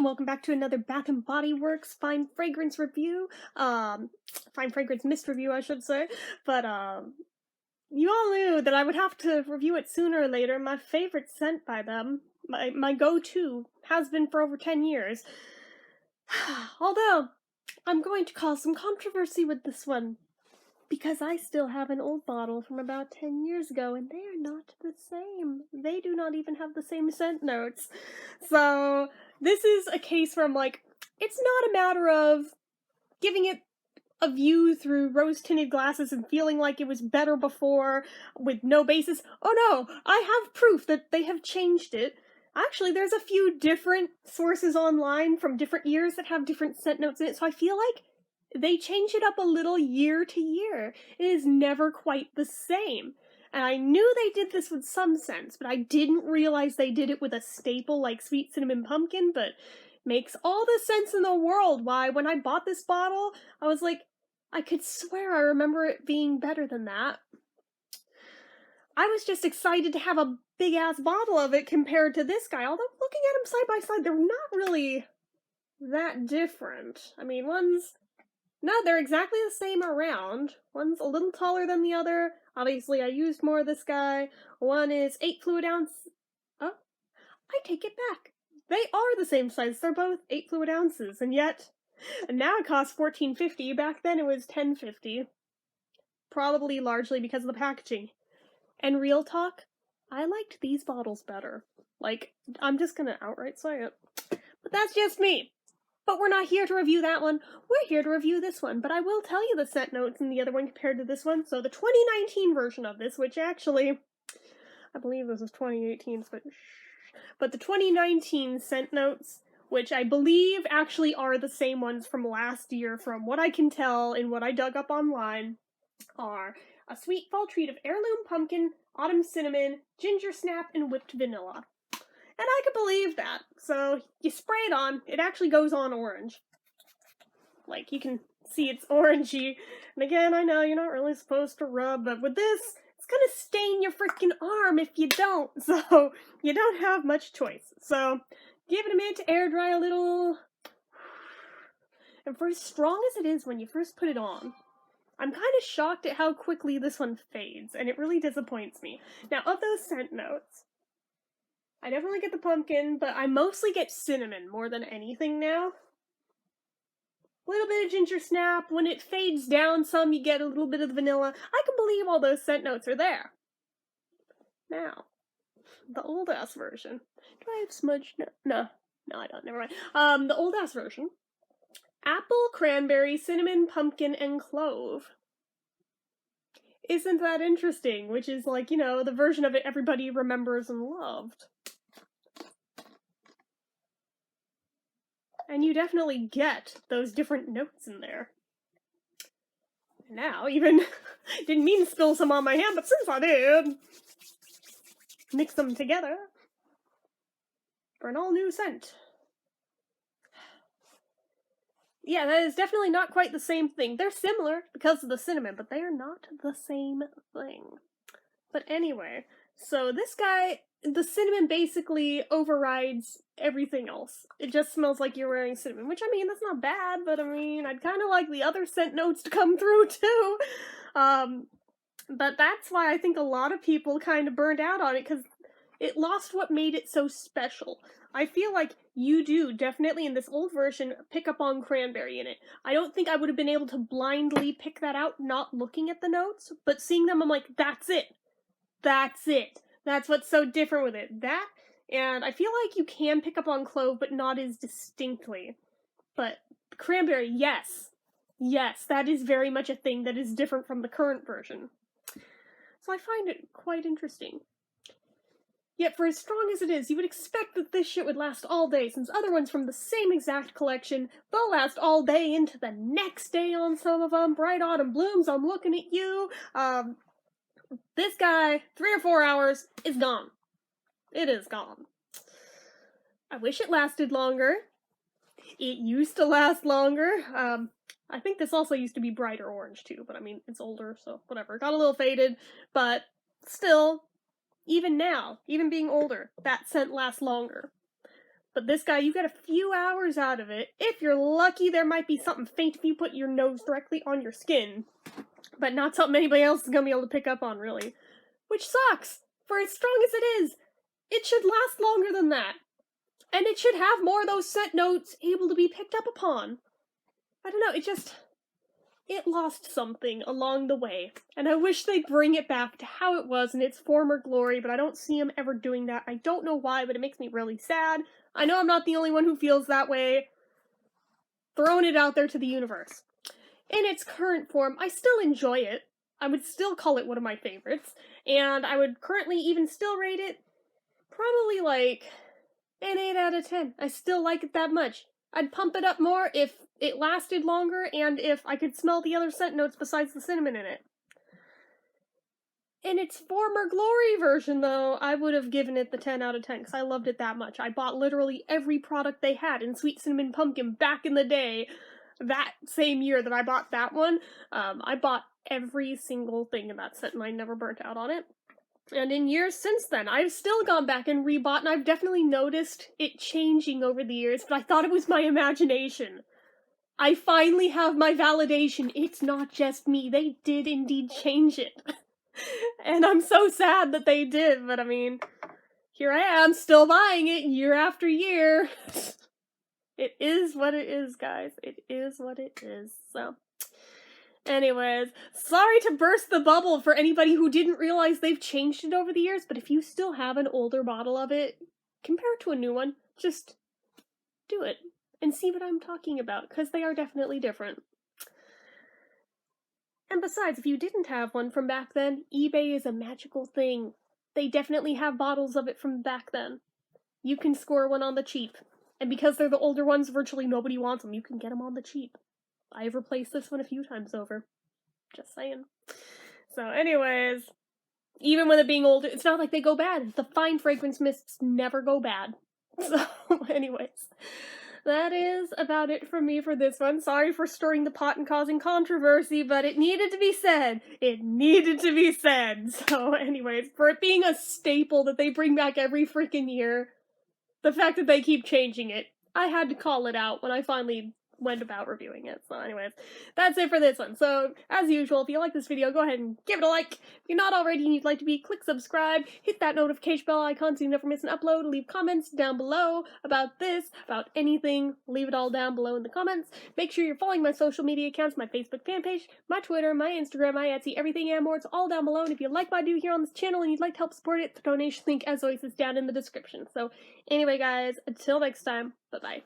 and welcome back to another Bath and Body Works Fine Fragrance review. Fine Fragrance Mist review, I should say. But, you all knew that I would have to review it sooner or later. My favorite scent by them, my go-to, has been for over 10 years. Although, I'm going to cause some controversy with this one, because I still have an old bottle from about 10 years ago, and they are not the same. They do not even have the same scent notes. So, this is a case where I'm like, it's not a matter of giving it a view through rose-tinted glasses and feeling like it was better before with no basis. Oh no, I have proof that they have changed it. Actually, there's a few different sources online from different years that have different scent notes in it, so I feel like they change it up a little year to year. It is never quite the same. And I knew they did this with some scents, but I didn't realize they did it with a staple like Sweet Cinnamon Pumpkin, but makes all the sense in the world why when I bought this bottle, I was like, I could swear I remember it being better than that. I was just excited to have a big-ass bottle of it compared to this guy, although looking at them side by side, they're not really that different. I mean, they're exactly the same around. One's a little taller than the other. Obviously, I used more of this guy. One is 8 fluid ounce. Oh, I take it back. They are the same size. They're both 8 fluid ounces, and yet, now it costs $14.50. Back then it was $10.50. Probably largely because of the packaging. And real talk, I liked these bottles better. Like, I'm just gonna outright say it. But that's just me. But we're not here to review that one. We're here to review this one. But I will tell you the scent notes in the other one compared to this one. So the 2019 version of this, which actually, I believe this is 2018, but the 2019 scent notes, which I believe actually are the same ones from last year, from what I can tell and what I dug up online, are a sweet fall treat of heirloom pumpkin, autumn cinnamon, ginger snap, and whipped vanilla. And I could believe that. So you spray it on, it actually goes on orange. Like, you can see it's orangey. And again, I know you're not really supposed to rub, but with this, it's gonna stain your freaking arm if you don't. So you don't have much choice. So give it a minute to air dry a little. And for as strong as it is when you first put it on, I'm kind of shocked at how quickly this one fades, and it really disappoints me. Now, of those scent notes, I definitely get the pumpkin, but I mostly get cinnamon more than anything now. A little bit of ginger snap. When it fades down some, you get a little bit of the vanilla. I can believe all those scent notes are there. Now, the old-ass version. Do I have smudge? No, I don't. Never mind. The old-ass version. Apple, cranberry, cinnamon, pumpkin, and clove. Isn't that interesting? Which is like, you know, the version of it everybody remembers and loved. And you definitely get those different notes in there. Now, even, didn't mean to spill some on my hand, but since I did, mix them together for an all-new scent. Yeah, that is definitely not quite the same thing. They're similar because of the cinnamon, but they are not the same thing. But anyway, so this guy, the cinnamon basically overrides everything else. It just smells like you're wearing cinnamon, which, I mean, that's not bad, but I mean, I'd kind of like the other scent notes to come through, too. But that's why I think a lot of people kind of burned out on it, because it lost what made it so special. I feel like you do, definitely in this old version, pick up on cranberry in it. I don't think I would have been able to blindly pick that out not looking at the notes, but seeing them, I'm like, that's it. That's it. That's what's so different with it. That, and I feel like you can pick up on clove, but not as distinctly. But cranberry, yes. Yes, that is very much a thing that is different from the current version. So I find it quite interesting. Yet for as strong as it is, you would expect that this shit would last all day, since other ones from the same exact collection, they'll last all day into the next day on some of them. Bright Autumn Blooms, I'm looking at you. This guy, 3 or 4 hours, is gone. It is gone. I wish it lasted longer. It used to last longer. I think this also used to be brighter orange too, but I mean, it's older, so whatever. Got a little faded, but still, even now, even being older, that scent lasts longer. But this guy, you get a few hours out of it. If you're lucky, there might be something faint if you put your nose directly on your skin. But not something anybody else is gonna be able to pick up on, really. Which sucks! For as strong as it is, it should last longer than that. And it should have more of those scent notes able to be picked up upon. I don't know, it lost something along the way. And I wish they'd bring it back to how it was in its former glory, but I don't see them ever doing that. I don't know why, but it makes me really sad. I know I'm not the only one who feels that way. Throwing it out there to the universe. In its current form, I still enjoy it. I would still call it one of my favorites. And I would currently even still rate it probably like an 8 out of 10. I still like it that much. I'd pump it up more if it lasted longer and if I could smell the other scent notes besides the cinnamon in it. In its former glory version, though, I would have given it the 10 out of 10 because I loved it that much. I bought literally every product they had in Sweet Cinnamon Pumpkin back in the day. That same year that I bought that one, I bought every single thing in that scent and I never burnt out on it. And in years since then, I've still gone back and rebought, and I've definitely noticed it changing over the years, but I thought it was my imagination. I finally have my validation. It's not just me. They did indeed change it. And I'm so sad that they did, but I mean, here I am, still buying it year after year. It is what it is, guys. It is what it is, so... Anyways, sorry to burst the bubble for anybody who didn't realize they've changed it over the years, but if you still have an older bottle of it, compare it to a new one. Just do it and see what I'm talking about, because they are definitely different. And besides, if you didn't have one from back then, eBay is a magical thing. They definitely have bottles of it from back then. You can score one on the cheap. And because they're the older ones, virtually nobody wants them. You can get them on the cheap. I've replaced this one a few times over. Just saying. So anyways, even with it being older, it's not like they go bad. The fine fragrance mists never go bad. So anyways, that is about it from me for this one. Sorry for stirring the pot and causing controversy, but it needed to be said. It needed to be said. So anyways, for it being a staple that they bring back every freaking year, the fact that they keep changing it, I had to call it out when I finally went about reviewing it. So anyways, that's it for this one. So, as usual, if you like this video, go ahead and give it a like. If you're not already and you'd like to be, click subscribe, hit that notification bell icon so you never miss an upload, leave comments down below about this, about anything, leave it all down below in the comments. Make sure you're following my social media accounts, my Facebook fan page, my Twitter, my Instagram, my Etsy, everything and more. It's all down below, and if you like what I do here on this channel and you'd like to help support it, the donation link, as always, is down in the description. So, anyway guys, until next time, bye-bye.